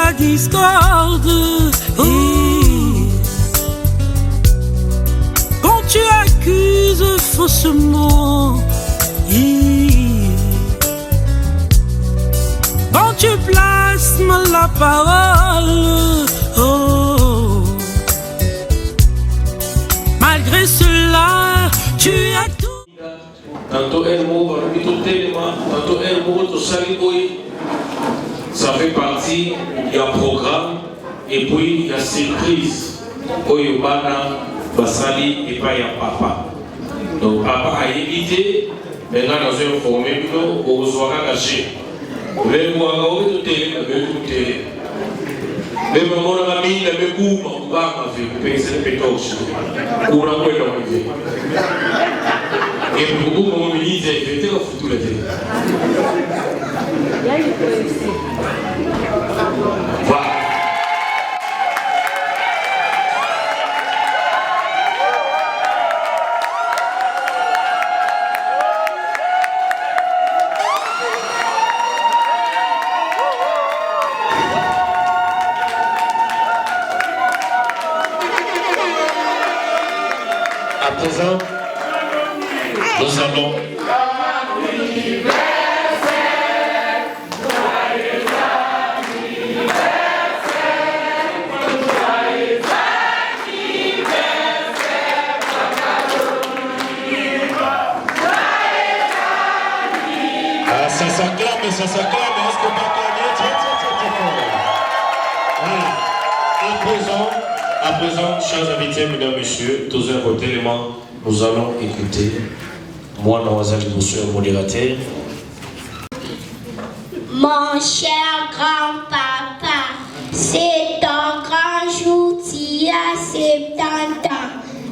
la discorde. Quand tu accuses faussement, quand tu places mal la parole, malgré cela, tu as tout. Tantôt elle mot, tantôt elle mot, tout ça, ça fait partie, il y a programme et puis il y a surprise. Oyobana, Basali et pas il y a papa. Donc papa a évité, maintenant dans un formé, on reçoit caché. Le moi, on télé, le télé. Le maman a mis le goût, on va faire c'est le pétoche. On a pas l'enlever. Et pour vous, mon ministre, il était au futur la télé. Voilà. À présent, nous allons ça s'acclame, est-ce qu'on peut acclamer? À présent, chers invités, mesdames, messieurs, tous un côté élément, nous allons écouter moi, Nawazali Boussou, modérateur. Mon cher grand-papa, c'est ton grand jour, tu as 70 ans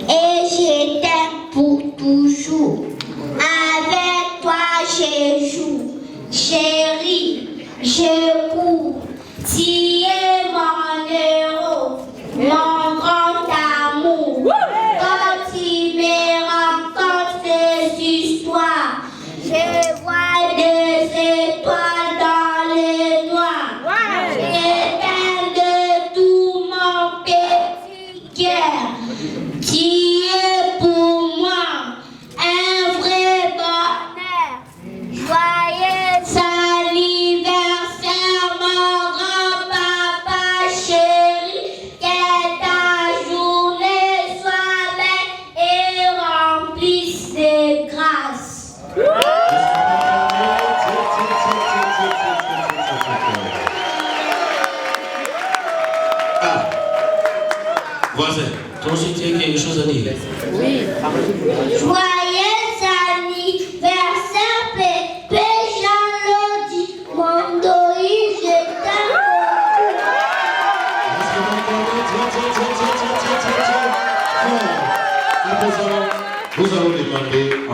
et je t'aime pour toujours. Avec toi, je joue, je ris, je cours, tu es mon héros, mon grand amour. Quand tu me racontes des histoires, je vois des étoiles dans les noirs. Je t'aime de tout mon petit cœur. Tu es pour moi un vrai bonheur. Joyeux anniversaire, mon grand-papa chéri. Que ta journée soit belle et remplisse de grâce. Ah, voisin, toi aussi tu as quelque chose à dire? Oui. Joyeux anniversaire, Pépé Jean-Lodi, mon doï, je t'aime. À présent, nous allons demander en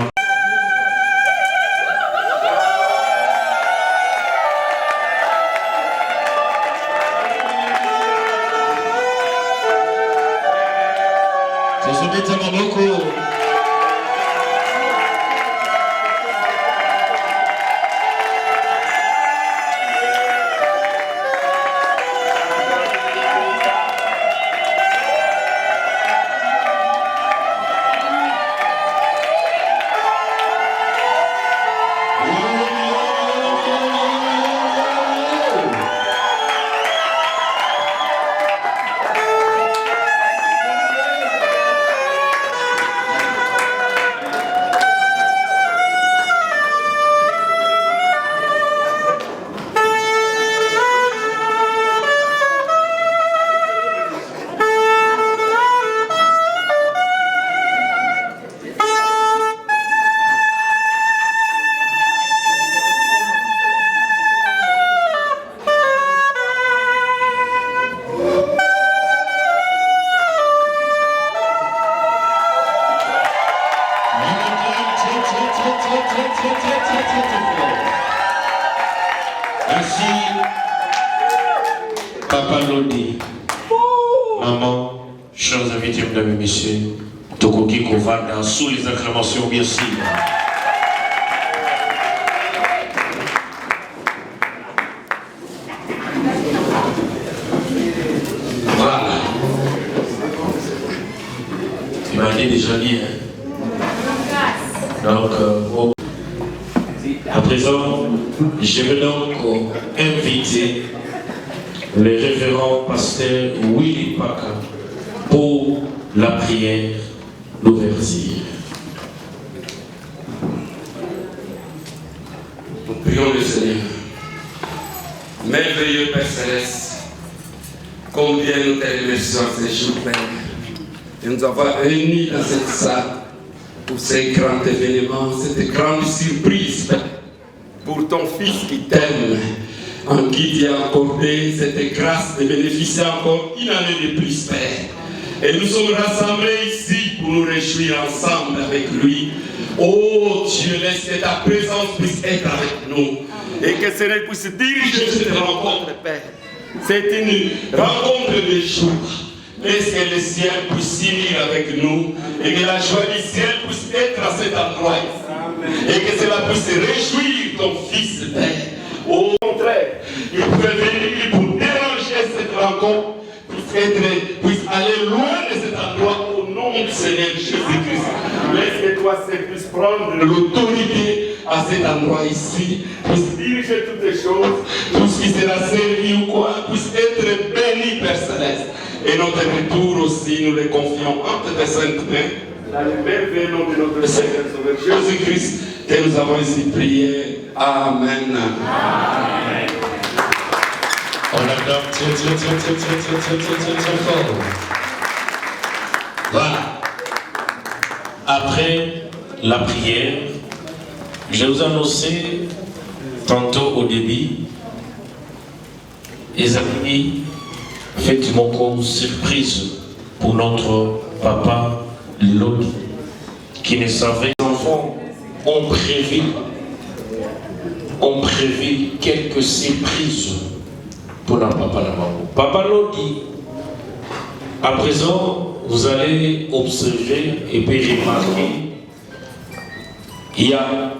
Merci, Papa Lodi, maman, chers invités, mesdames et messieurs, Tokoki Kovanda, sous les acclamations, bien sûr. déjà dit. Hein? Donc, à présent, je vais donc inviter le révérend pasteur Willy Paka pour la prière d'ouverture. Nous prions le Seigneur. Merveilleux Père Céleste, combien nous te remercions ces jours, Père, de nous avoir réunis dans cette salle pour ces grands événements, cette grande surprise, Père, pour ton Fils qui t'aime, en qui tu as accordé cette grâce de bénéficier encore une année de plus, Père. Et nous sommes rassemblés ici pour nous réjouir ensemble avec lui. Oh Dieu, laisse que ta présence puisse être avec nous et que Seigneur puisse diriger cette rencontre, Père. C'est une rencontre de jour. Laisse que le ciel puisse s'unir avec nous et que la joie du ciel puisse être à cet endroit ici. Et que cela puisse réjouir ton Fils, Père. Au contraire, il pouvait venir pour déranger cette rencontre, puisse aller loin de cet endroit au nom du Seigneur Jésus-Christ. Laisse que toi, Seigneur, puisse prendre l'autorité à cet endroit ici, puisse diriger toutes les choses, tout ce qui sera servi ou quoi, puisse être béni, Père Céleste. Et notre retour aussi, nous les confions entre tes saintes mains, dans le merveilleux nom de notre Seigneur Sauveur Jésus-Christ, que nous avons ici prié. Amen. Amen. On l'acclame très fort. Voilà. Après la prière, je vous annonçais tantôt au début, les amis, faites mon compte surprise pour notre papa Lodi, qui ne savait. Les enfants ont prévu quelques surprises pour notre papa la maman. Papa Lodi, à présent, vous allez observer et puis remarquer, il y a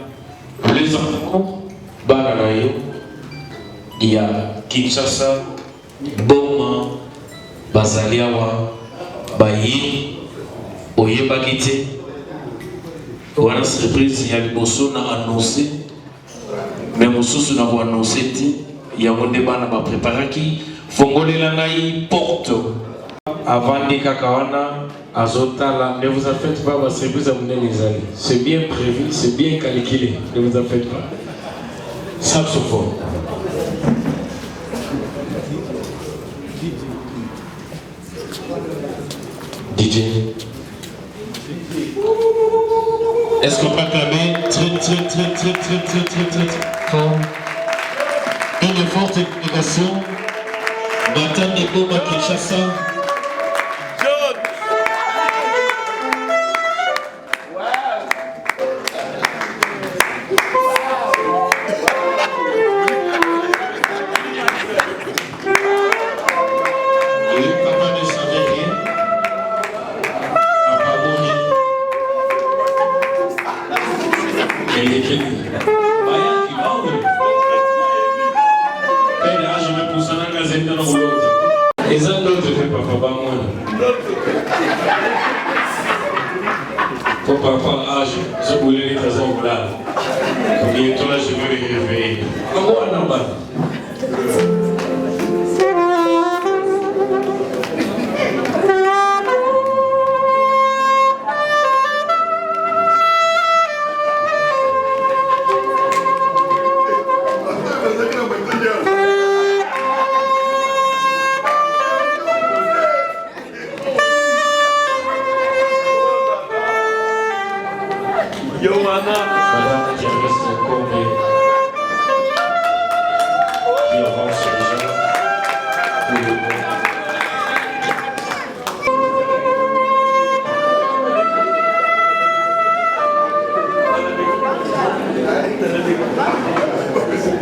les enfants, Bananayo, il y a Kinshasa, Boma, Bazaliawa, Bayi, Oyebakite. Voilà surprise, il y a les bossons à annoncer, mais Moussous n'a pas annoncé, il y a un débat qui préparé qui Fongole Langaï porte. Avant des Kakawana, Azotala, ne vous en faites pas, parce que vous amenez les années. C'est bien prévu, c'est bien calculé, ne vous en faites pas. Saxophone. DJ. Est-ce qu'on peut acclamer très fort une forte acclamation Batan Nebo Kinshasa.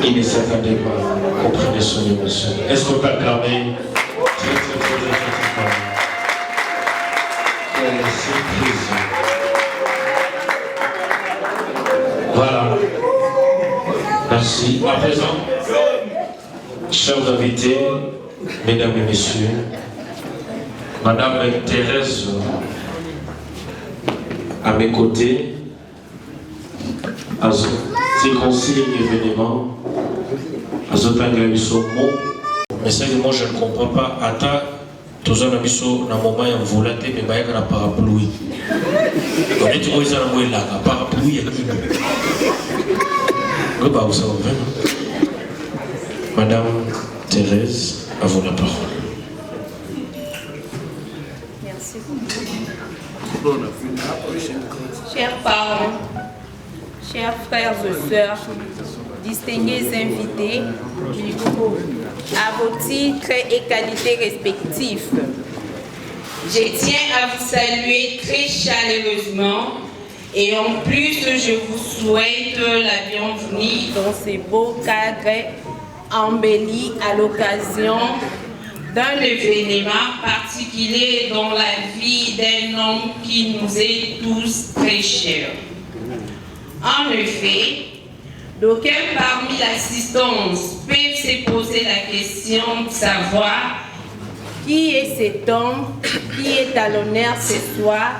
Il ne s'attendait pas, comprenez son émotion. Est-ce qu'on peut acclamer très fort? Quelle surprise! Voilà. Merci. À présent, chers invités, mesdames et messieurs, Madame Thérèse à mes côtés, à ces consignes événements, à ce temps que mais ça que moi je ne comprends pas. Attends, tous les amis sont dans le moment où ils vont mais ils ont un parapluie. On est tous les amis là, un parapluie. Madame Thérèse, à vous la parole. Merci beaucoup. Chers parents, chers frères et sœurs, distingués invités, à vos titres et qualités respectifs, je tiens à vous saluer très chaleureusement et en plus je vous souhaite la bienvenue dans ces beaux cadres embellis à l'occasion d'un événement particulier dans la vie d'un homme qui nous est tous très cher. En effet, d'aucuns parmi l'assistance peuvent se poser la question de savoir qui est cet homme qui est à l'honneur ce soir.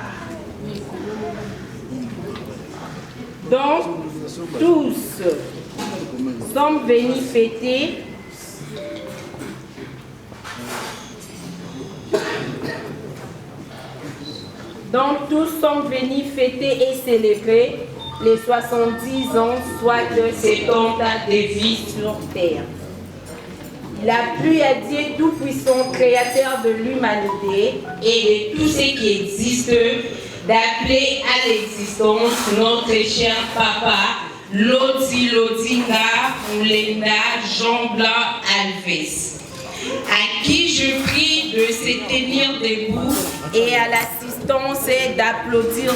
Donc, tous sommes venus fêter et célébrer les 70 ans, soit de cet homme de vie sur terre. Il a plu à Dieu Tout-Puissant, Créateur de l'humanité et de tout ce qui existe, d'appeler à l'existence notre cher papa, Lodi Lodinga Moulenda Jean Blanc Alves, à qui je prie de se tenir debout et à l'assistance d'applaudir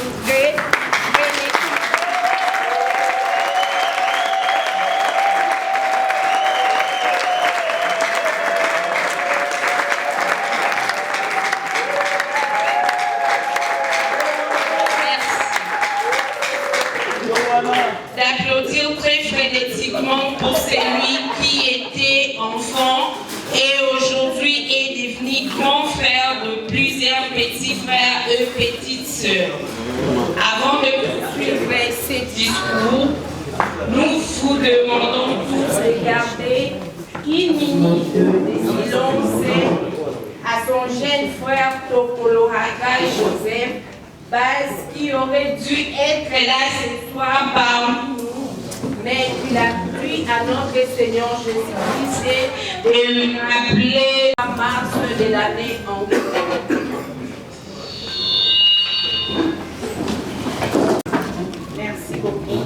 très frénétiquement pour celui qui était enfant et aujourd'hui est devenu grand frère de plusieurs petits frères et petites sœurs. Avant de poursuivre ce discours, nous vous demandons tous de garder une minute de silence à son jeune frère Tokoloraga Joseph, Baz, qui aurait dû être là ce soir parmi nous, mais il a plu à notre Seigneur Jésus-Christ de lui rappeler en mars de l'année en cours. Merci beaucoup.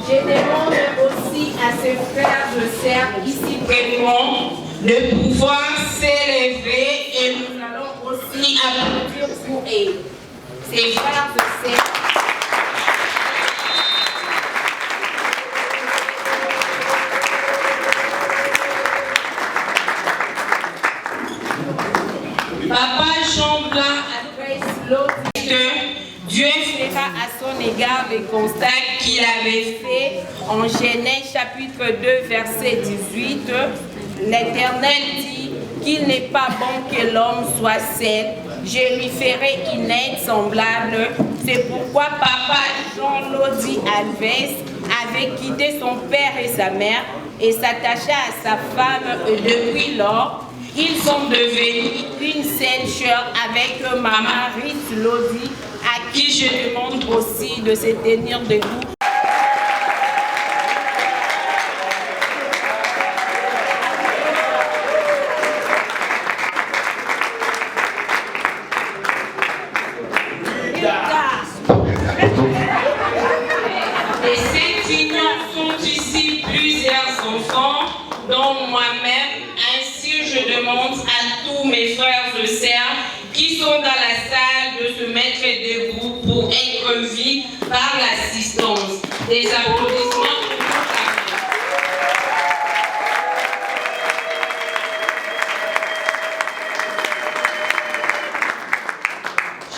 Je demande aussi à ses frères de sœurs ici présents de pouvoir s'élever et nous allons aussi applaudir pour eux. Ses frères et sœurs. Papa Jean Blanc adresse l'autre que Dieu fera à son égard les constats qu'il avait fait en Genèse chapitre 2 verset 18. L'Éternel dit qu'il n'est pas bon que l'homme soit seul. Je lui ferai une aide semblable. C'est pourquoi papa Jean Lodi Alves avait quitté son père et sa mère et s'attacha à sa femme. Et depuis lors, ils sont devenus une seule chair avec maman Rite Lodi, à qui je demande aussi de se tenir debout. Et cette union sont ici plusieurs enfants, dont moi-même. Ainsi, je demande à tous mes frères et sœurs qui sont dans la salle de se mettre debout pour être vus par l'assistance. Des applaudissements pour nous.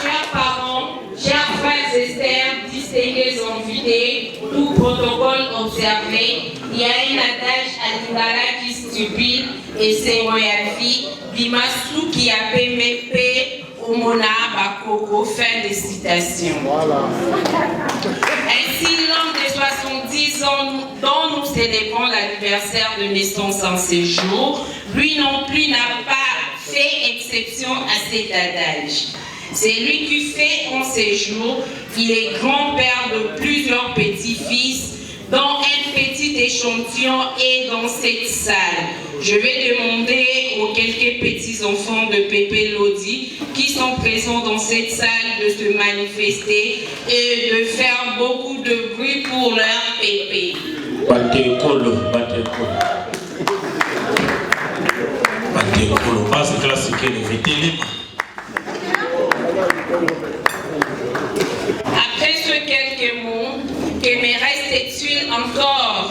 Chers parents, chers frères et sœurs, distingués invités, tout protocole observé, il y a un adage à Lingala qui stipule, et c'est royalty, Bimasu qui a PMP Omona Bakoko. Fin de citation. Voilà. Ainsi, l'homme de 70 ans dont nous célébrons l'anniversaire de naissance en ces jours, lui non plus n'a pas fait exception à cet adage. C'est lui qui fait en ces jours, il est grand-père de plusieurs petits-fils, dont un petit échantillon est dans cette salle. Je vais demander aux quelques petits-enfants de Pépé Lodi qui sont présents dans cette salle de se manifester et de faire beaucoup de bruit pour leur Pépé. Après ce quelques mots, que me reste-t-il encore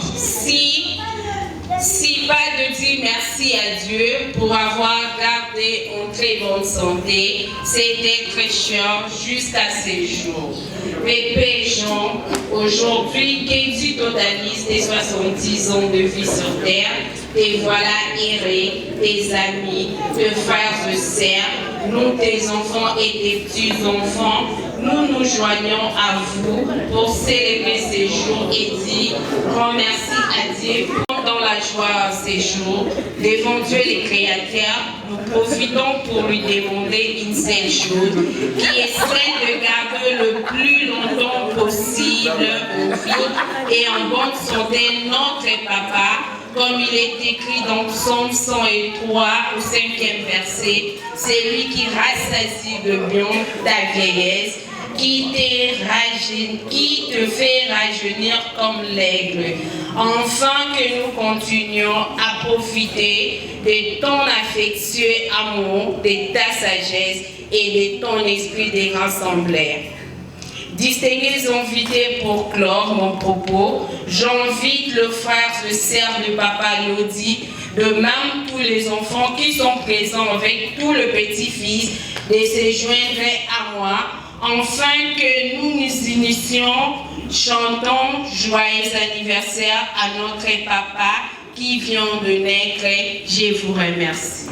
si pas de dire merci à Dieu pour avoir gardé en très bonne santé ses êtres chers jusqu'à ces jours. Pépé Jean, aujourd'hui, Kenji totalise des 70 ans de vie sur terre, et voilà errés, tes amis, tes frères et sœurs, nous tes enfants et tes petits-enfants, nous nous joignons à vous pour célébrer ces jours et dire grand merci à Dieu dans la joie ces jours. Devant Dieu les créateurs, nous profitons pour lui demander une seule chose, qui est celle de garder le plus longtemps possible en vie et en bonne santé notre papa, comme il est écrit dans Psaume 103 au 5e verset, c'est lui qui rassasie de bien ta vieillesse, qui te fait rajeunir comme l'aigle. Enfin que nous continuions à profiter de ton affectueux amour, de ta sagesse et de ton esprit de rassembler. Distingués invités pour clore mon propos, j'invite le frère et sœur de Papa Lodi, de même tous les enfants qui sont présents avec tout le petit-fils, de se joindre à moi, afin que nous nous unissions, chantons joyeux anniversaire à notre papa qui vient de naître. Je vous remercie.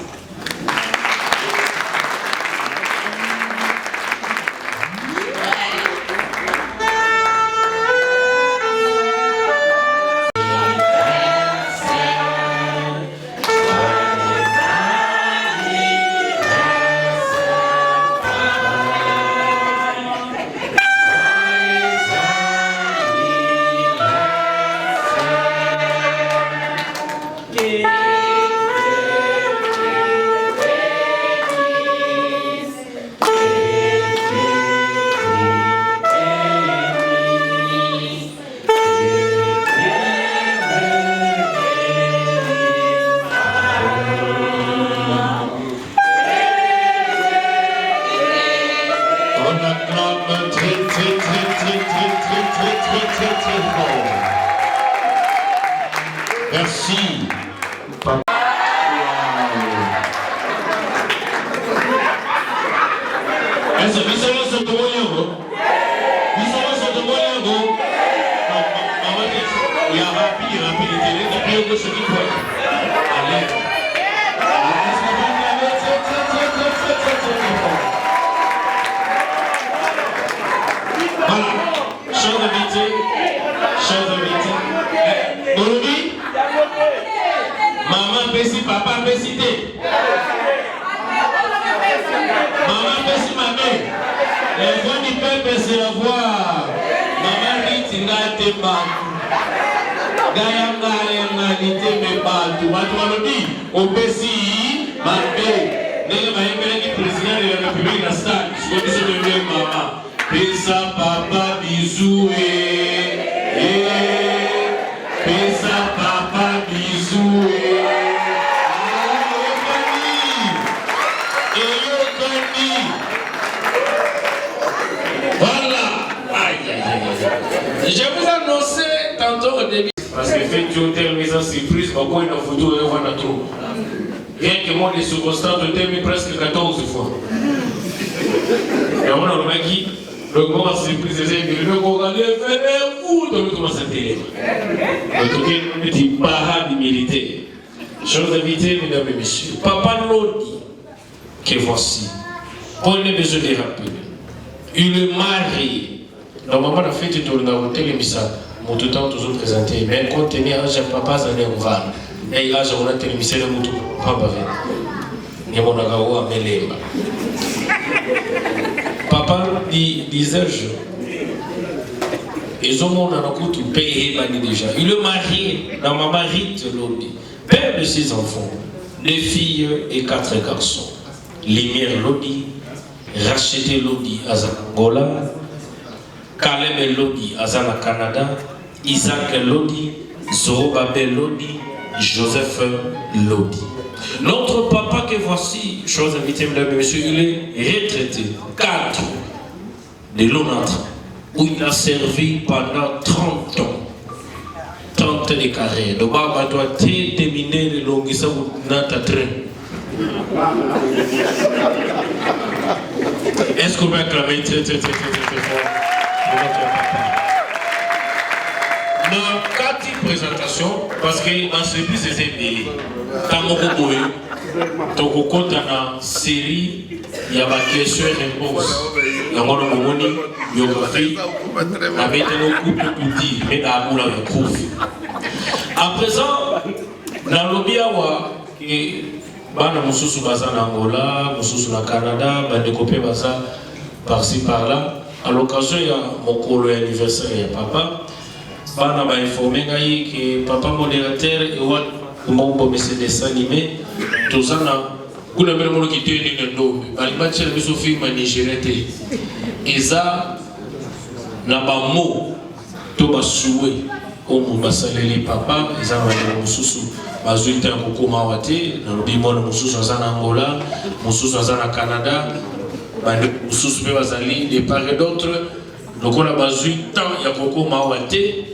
Merci. Maman Bessi, papa Bessi. Maman Bessi, ma mère. Les voix du peuple se revoir. Maman Ritinga te bantu. Gayanga yangalite me bantu. Bantu malodi. O Bessi, ma mère. Nele maembele qui président de la République nationale. Ce qu'on dit sur le maman. Pesa papa bisous Pesa papa bisous Voilà. Je vous annonçais tantôt au début. Parce que fait une mise en surprise, pourquoi une photo et on a trop. Rien que moi, les circonstances ont été presque 14 fois. Et on a le mec le grand surprise, c'est le Congolais fait vous de commencer à télé. En tout cas, on est pas militaire. chers invités, mesdames et messieurs, Papa Lodi, que voici, on a besoin de rappeler. Il est marié. Normalement, la fête de l'Ornaroté, les missa, mon tout temps toujours présenté, mais quand on est âge, papa, ça n'est pas. Et là, on a télévisé le mouton, papa, et mon agawa, melemba. Papa disait, ils ont mon anakout payé déjà. Il est marié dans ma marite Lodi, père de 6 enfants, 2 filles et 4 garçons. Lumière Lodi, Racheté Lodi à Angola, Caleb Lodi à Canada, Isaac Lodi, Zorobabel Lodi, Joseph Lodi. Notre papa que voici, chose invitée, mesdames et messieurs, il est retraité 4 de l'ONATRA, où il a servi pendant 30 ans. 30 ans de carrière. Le baba doit terminer le longissa ou n'atteindre. Est-ce qu'on peut acclamer très fort pour notre papa? Dans 4 présentations, parce que dans ce service c'est mêlé. Quand on donc on compte dans la série, il y a des questions et réponses. Il y a une biographie, avec nos couples cultives, mais dans la boule. À présent, dans le Biawa, bana mususu baza na Angola, mususu na Canada, bande copé baza par-ci par-là. À l'occasion il y a mon colo anniversaire ya papa. Bana ba informé ngai que papa modérateur et wa mon monsieur dessin animé tozana kuna mbele mono kitende ndo bali match la biso film Nigerete. Eza na ba mo to ba soué au mubasaleli papa eza ba mususu bazwita kokoma wate na lobimona mususu azana Angola mususu azana Canada bande mususu pe bazali de part et d'autre lokola bazwita ya kokoma wate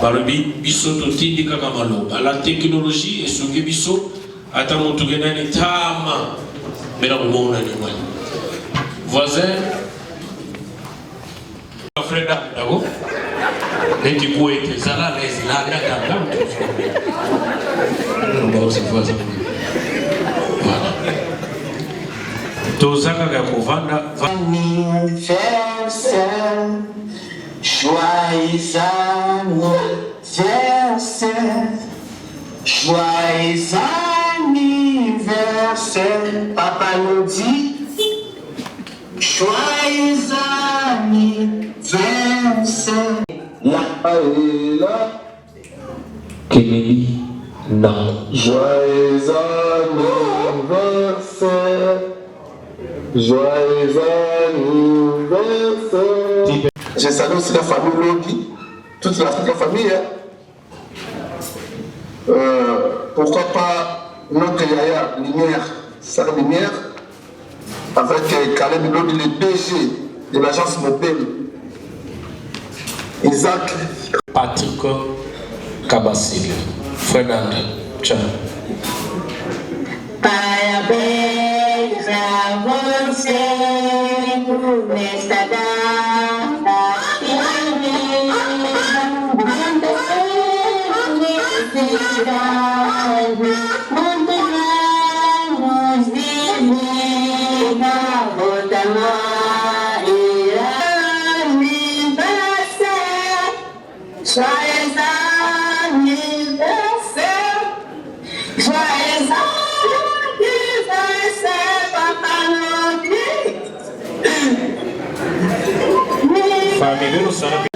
balobi biso totindi kaka maloba la technologie esungi biso ata mutu genani tama bena komona ni mwali voisin Freda dago Neti kuete zala les la daga tozaka ya kovanda anniversaire, joyeux anniversaire, joyeux anniversaire, Papa Lodi, joyeux anniversaire. La là, Kennedy non. joyeux anniversaire, joyeux anniversaire. Je salue aussi la famille Lodi, toute la famille. Pourquoi pas notre Yaya Lumière, Sarah Lumière, avec Caleb Lodi, le DG de l'agence Mobile. Isaac Patrick Kabasile Fernanda Tchao. Parabéns a você nesta data muitas felicidades, muitos anos de vida, volta Maria, aniversário, joyeux anniversaire, joyeux anniversaire, Papa Lodi. Famille nous sommes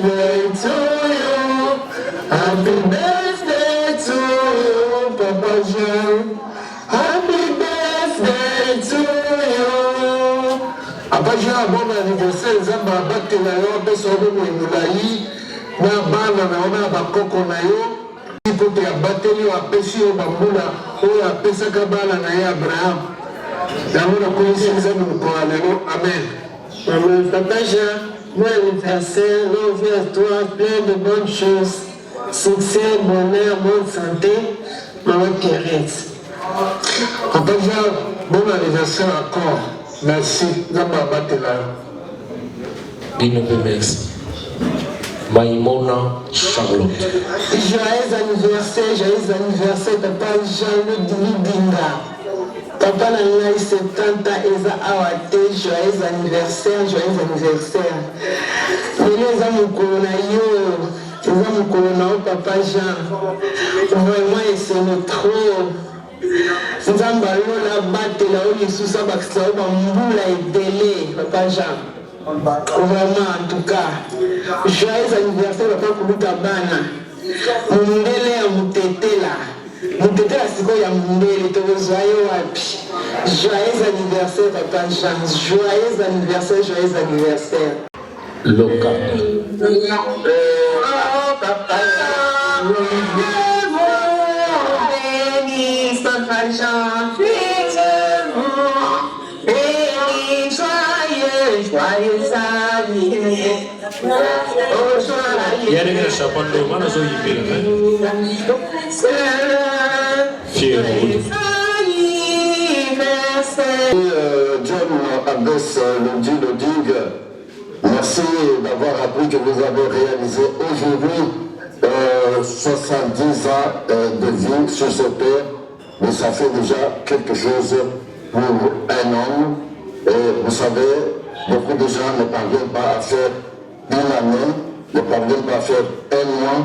Happy birthday to you, Papa Jean. Happy birthday to you. Papa Jean, bon anniversaire, Zamba Bakte na yo, peso obo mwengulai, na bana na ona bakoko na yo. Ipote ya bateli wa pesi yo bambula, o ya pesa kabala na ye Abraham. D'abord, on connaît les amis, amen. Amen. Papa Jean, bon anniversaire, longue vie à toi, plein de bonnes choses. Succès, bonheur, bonne santé, maman Thérèse. Papa Jean, bon anniversaire encore. Merci. Zamba Batela. Bino merci. Maïmona Charlotte. Joyeux anniversaire, papa Jean-Luc Lidinga. Papa Nangai 70 Eza Awate, joyeux anniversaire. Eza mukolo na yo, papa Jean. Vraiment, et c'est trop. Nzamba lola batela o lisusa bakisa o bambula ebele, papa Jean. Vraiment, en tout cas, joyeux anniversaire, papa Kuluta Bana. Mundele ya mutetela. Mutetela siko ya mundele, tokozwayo wapi. Joyeux anniversaire, papa Jean. Joyeux anniversaire. Locade. Oh, papa Jean. Béni, papa Jean. Joyeux anniversaire. Il y a des chapeaux de main, ils ont fier. John Abbas Loding, merci d'avoir appris que vous avez réalisé aujourd'hui 70 ans de vie sur ce terre, mais ça fait déjà quelque chose pour un homme. Et vous savez, beaucoup de gens ne parviennent pas à faire une année, ne parviennent pas à faire un mois,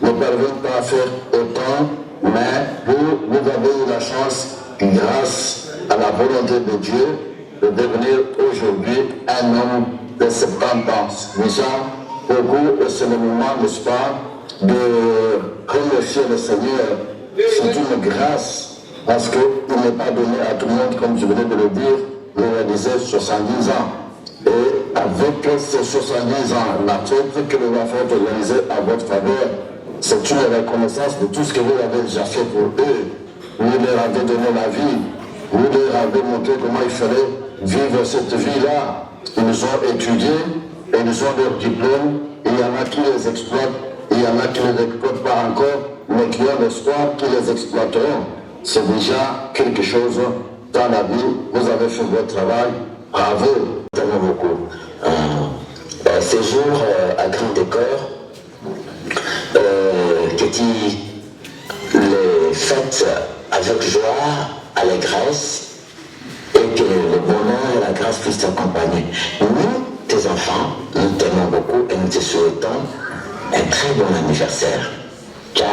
ne parviennent pas à faire autant, mais vous avez eu la chance, grâce à la volonté de Dieu, de devenir aujourd'hui un homme de 70 ans. Déjà, pour vous, c'est le moment, n'est-ce pas, de remercier le Seigneur. C'est une grâce, parce qu'il n'est pas donné à tout le monde, comme je venais de le dire, de réaliser 70 ans. Et avec ces 70 ans, la fête que nous avons organisée à votre faveur, c'est une reconnaissance de tout ce que vous avez déjà fait pour eux. Vous leur avez donné la vie, vous leur avez montré comment il fallait vivre cette vie-là. Ils ont étudié, et ils ont leur diplôme, il y en a qui les exploitent, il y en a qui ne les exploitent pas encore, mais qui ont l'espoir qui les exploiteront. C'est déjà quelque chose dans la vie. Vous avez fait votre travail, bravo. Tellement beaucoup. Séjour à Grand Décor, qui les fêtes avec joie, allégresse, et que le bonheur et la grâce puissent t'accompagner. Nous, tes enfants, nous t'aimons beaucoup et nous te souhaitons un très bon anniversaire. Ciao,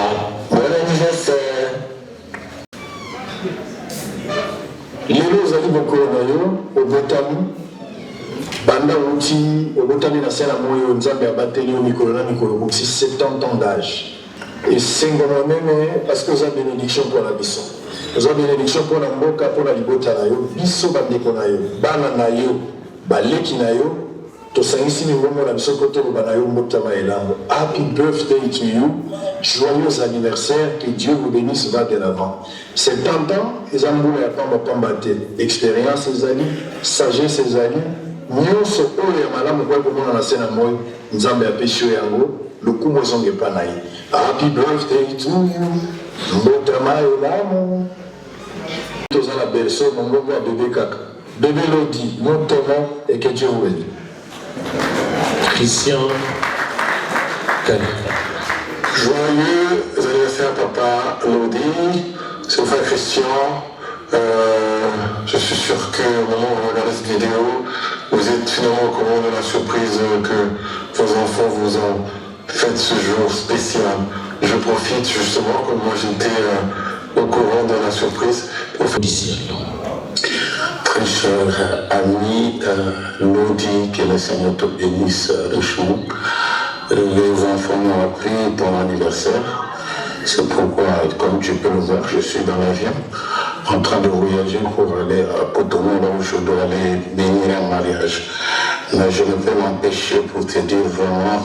bon anniversaire. Lelo ozali mokolo na yo obotami banda uti obotami na se na moyo nzambe abateli yo mikolo na mikolo bokisi 70 ans d'âge esengama meme parce que oza bénédiction mpona biso, oza bénédiction mpona mboka, mpona libota na yo, biso bandeko na yo, bana na yo, baleki na yo, tosangisi mingongo na biso po toloba na yo mbotama elambo. Happy birthday to you, joyeux anniversaire, que Dieu vous bénisse, va de l'avant. 70 ans, eza mbula ya pamba pamba te, expérience ezali, sagesse ezali, nyonso oyo ya malamu kwa komona na se na moyo, nzambe apesi yo yango, lokumu ezonge epa na ye. Happy birthday to you, mbotama elamu. Toza la berceau, mongongo ya bébé kaka. Bébé Lodi, mon témoin, et que Dieu vous bénisse. Christian Kali. Joyeux anniversaire papa Lodi, c'est mon frère Christian. Je suis sûr que au moment où vous regardez cette vidéo, vous êtes finalement au courant de la surprise que vos enfants vous ont faite ce jour spécial. Je profite justement, comme moi j'étais au courant de la surprise. Très cher ami Lodi, que le Seigneur te bénisse richement. Les enfants m'ont appris ton anniversaire. C'est pourquoi, comme tu peux le voir, je suis dans l'avion en train de voyager pour aller à Cotonou, là où je dois aller bénir un mariage. Mais je ne peux m'empêcher pour te dire vraiment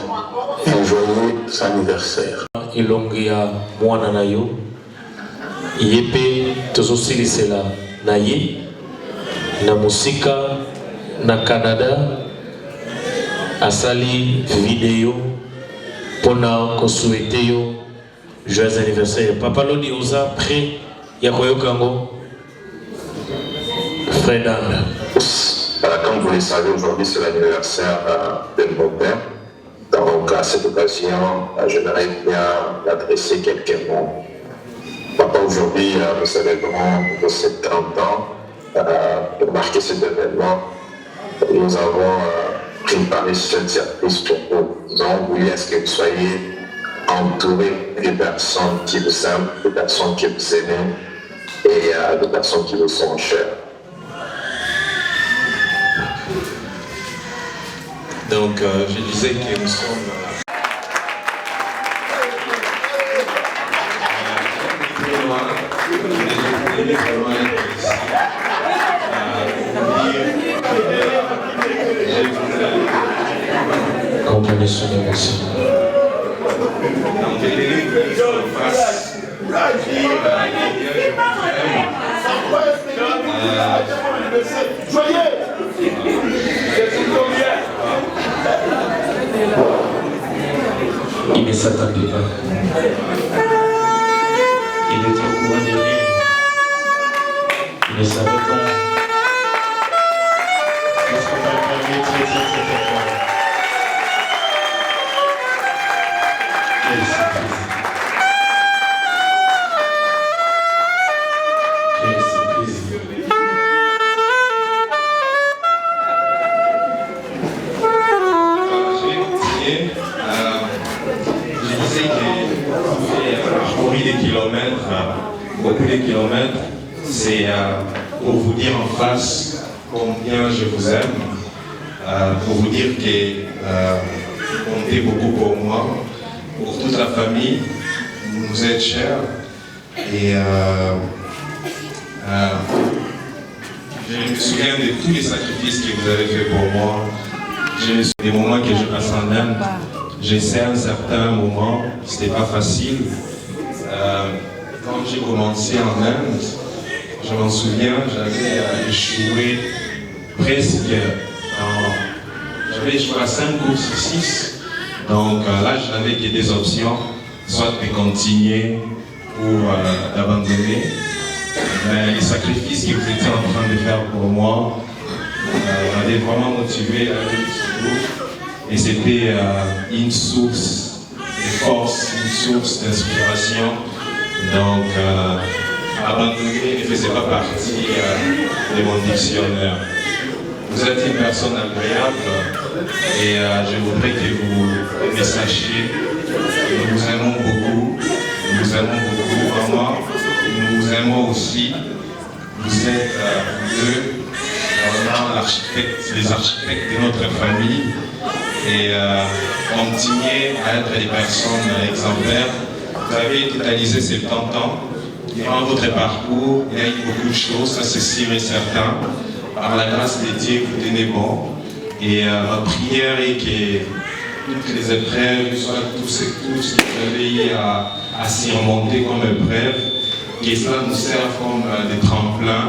un joyeux anniversaire. Elongia mwana na yo yepe tozosilisela na ye na musika na Canada asali video pona kosuete yo joyeux anniversaire. Papa Lodi oza prêt ya koyokango Fred Anne. Comme vous le savez, aujourd'hui c'est l'anniversaire de mon père, dans Donc à cette occasion, j'aimerais bien adresser quelques mots. Papa, aujourd'hui, nous célébrons nos 70 ans. Pour marquer cet événement, nous avons préparé cette surprise pour vous. Nous avons voulu à ce que vous soyez entourés des personnes qui vous aiment, des personnes qui vous aiment et des personnes qui vous sont chères. Donc, je disais que nous sommes... Comprenez son émotion. Donc, les délits en face. Il ne s'attendait pas. Il était au courant de rien. Il ne savait pas. Qu'est-ce qu'on va faire très fort. Quelle surprise. Quelle surprise. Beaucoup de kilomètres, c'est pour vous dire en face combien je vous aime, pour vous dire que vous comptez beaucoup pour moi, pour toute la famille, vous nous êtes chers et je me souviens de tous les sacrifices que vous avez fait pour moi. Je me souviens des moments que je passe en Inde. Je sais à un certain moment, c'était pas facile. Quand j'ai commencé en Inde, je m'en souviens, j'avais échoué presque j'avais échoué à 5 courses sur 6. Donc là, je n'avais que des options, soit de continuer ou d'abandonner. Mais les sacrifices que vous étiez en train de faire pour moi m'avaient vraiment motivé à aller jusqu'au bout. Et c'était une source de force, une source d'inspiration. Donc, abandonner ne faisait pas partie de mon dictionnaire. Vous êtes une personne agréable et je voudrais que vous me sachiez que nous vous aimons beaucoup. Nous vous aimons beaucoup, maman. Nous vous aimons aussi. Vous êtes deux, vraiment les architectes de notre famille. Et continuez à être des personnes exemplaires. Vous avez totalisé 70 ans. Durant votre parcours, il y a eu beaucoup de choses, ça c'est sûr et certain. Par la grâce de Dieu, vous tenez bon. Et ma prière est que toutes les épreuves, soit tout ce que vous avez eu à surmonter comme épreuve, que cela nous serve comme des tremplins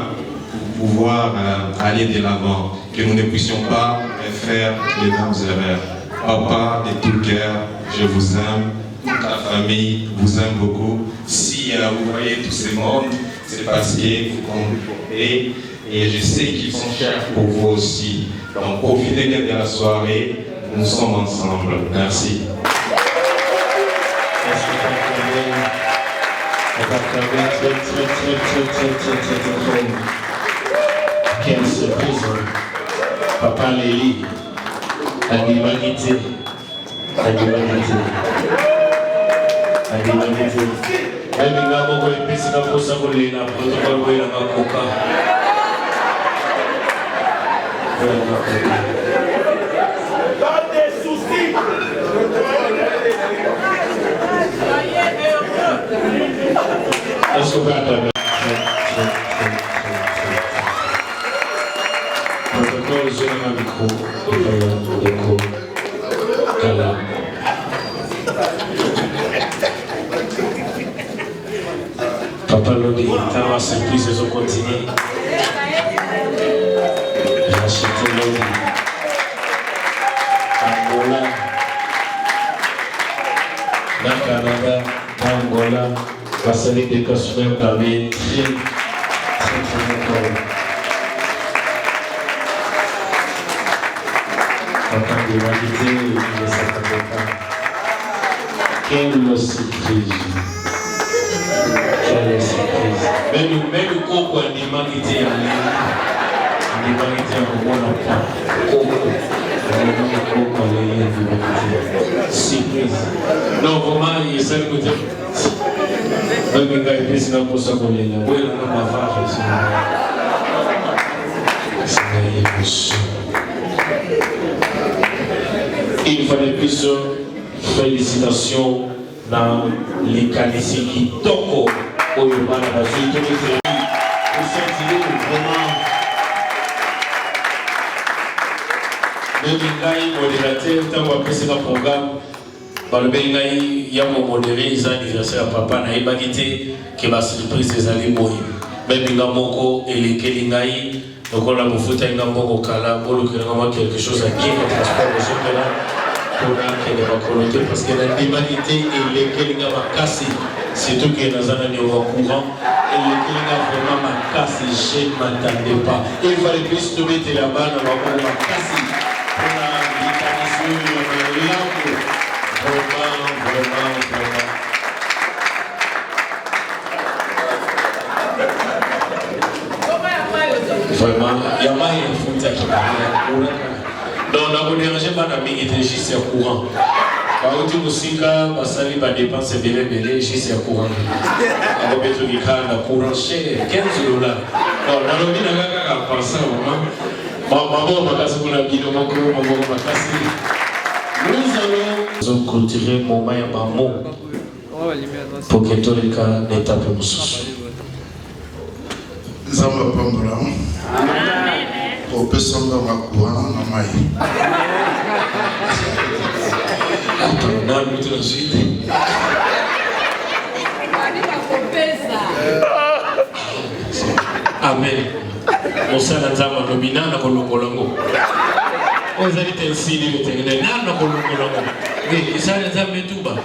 pour pouvoir aller de l'avant. Que nous ne puissions pas faire les mêmes erreurs. Papa, de tout cœur, je vous aime. Toute la famille vous aime beaucoup. Si vous voyez tous ces mondes, c'est parce que vous comptez et je sais qu'ils sont chers pour vous aussi. Donc profitez bien de la soirée, nous sommes ensemble. Merci. Quelle surprise. Papa Léli, à l'humanité. À l'humanité. Dans des soucis. Est-ce que vous attendez? Protocole, je n'ai pas micro. Papa Lodi, dans la surprise, je continue. J'ai acheté Lodi. Angola, dans Canada, dans Angola, la série de cosmèmes d'Amérique, très fort. Papa de l'humanité et de sa campagne. Quelle surprise! Quelle surprise! Même le coco a l'humanité à l'humanité en bon enfant. Coco, surprise. Non, vraiment, il s'est écouté. Donc, il y a une personne qui s'est écouté. Oui, on a ma vache. Une fois de plus, félicitations dans les qualités qui toquent au Yoruba. Pour sentir vraiment le modérateur, tant qu'on appelle ce programme, par le Bengaï, il y a mon modéré, les anniversaires à papa, n'a pas quitté que ma surprise des alliés mourir. Même il y a mon et les Kelingaï. Donc on a beau foutre un gambon au cala, pour le quelque chose à dire, au transport au chocolat, pour qu'il n'est pas connoté, parce que l'humanité et les Kelinga m'a cassé, surtout qu'il y a dans un année au courant, et les Kelinga vraiment m'a cassé, je ne m'attendais pas. Et il fallait plus te mettre la balle, on m'a cassé, pour la mécanisme, vraiment. Vraiment, il y a pas de foot qui donc, on a dérangé par la minute juste au courant. Par contre, aussi, quand ça va dépenser belé, juste au courant. On va mettre le courant cher, $15. Non, on a mis la gaga à penser au moment. Maman, ma casse pour la bille, maman, ma casse. Nous allons clôturer mon maillot maman pour que tous les cas n'étape pas sous. Zamba Pambola, au Pessamba Makua, Namai. Amen. On s'en a nominé à Colombo. On a dit ainsi, il était là, mais ça les a mis tout bas.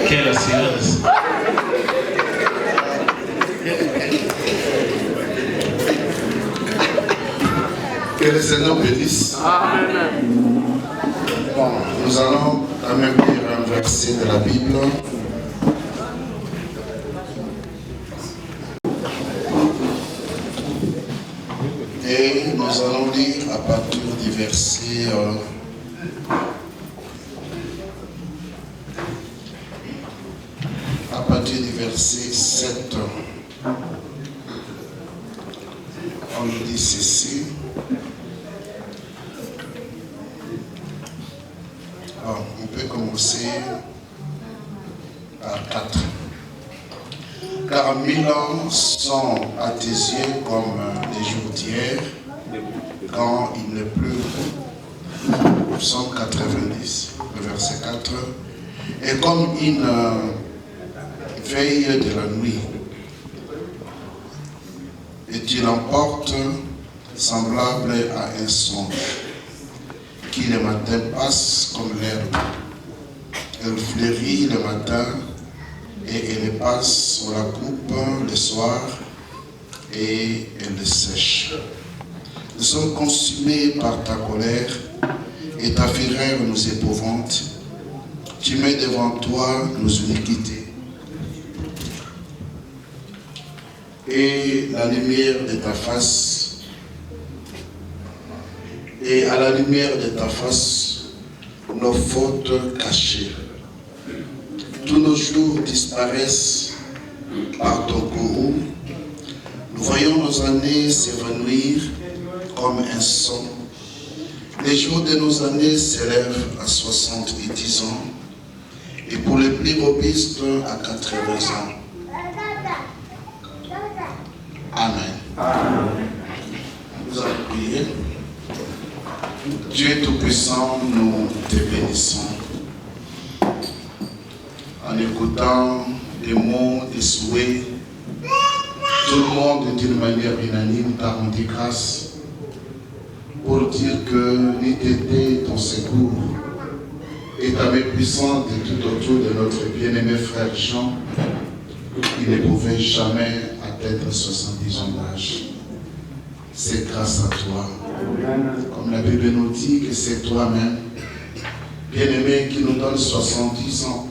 Quelle silence. Que le Seigneur bénisse. Amen. Bon, nous allons quand même lire un verset de la Bible. Et nous allons lire à partir du verset à partir du verset 7. On nous dit ceci. On peut commencer par 4. Car 1000 ans sont à tes yeux comme les jours d'hier, quand il ne pleut. Psaume 90, le verset 4. Et comme une veille de la nuit, et tu l'emportes semblable à un songe, qui le matin passe comme l'herbe. Elle fleurit le matin et elle passe sur la coupe le soir et elle le sèche. Nous sommes consumés par ta colère et ta fureur nous épouvante. Tu mets devant toi nos iniquités. Et la lumière de ta face et à la lumière de ta face, nos fautes cachées. Tous nos jours disparaissent par ton courroux. Nous voyons nos années s'évanouir comme un son. Les jours de nos années s'élèvent à 70 ans et pour les plus robustes à 80 ans. Amen. Nous allons prier. Dieu Tout-Puissant, nous te bénissons. En écoutant des mots, des souhaits, tout le monde d'une manière unanime t'a rendu grâce pour dire que l'unité, ton secours et ta main puissante tout autour de notre bien-aimé frère Jean, il ne pouvait jamais atteindre 70 ans d'âge. C'est grâce à toi Comme la Bible nous dit que c'est toi-même, bien-aimé, qui nous donne 70 ans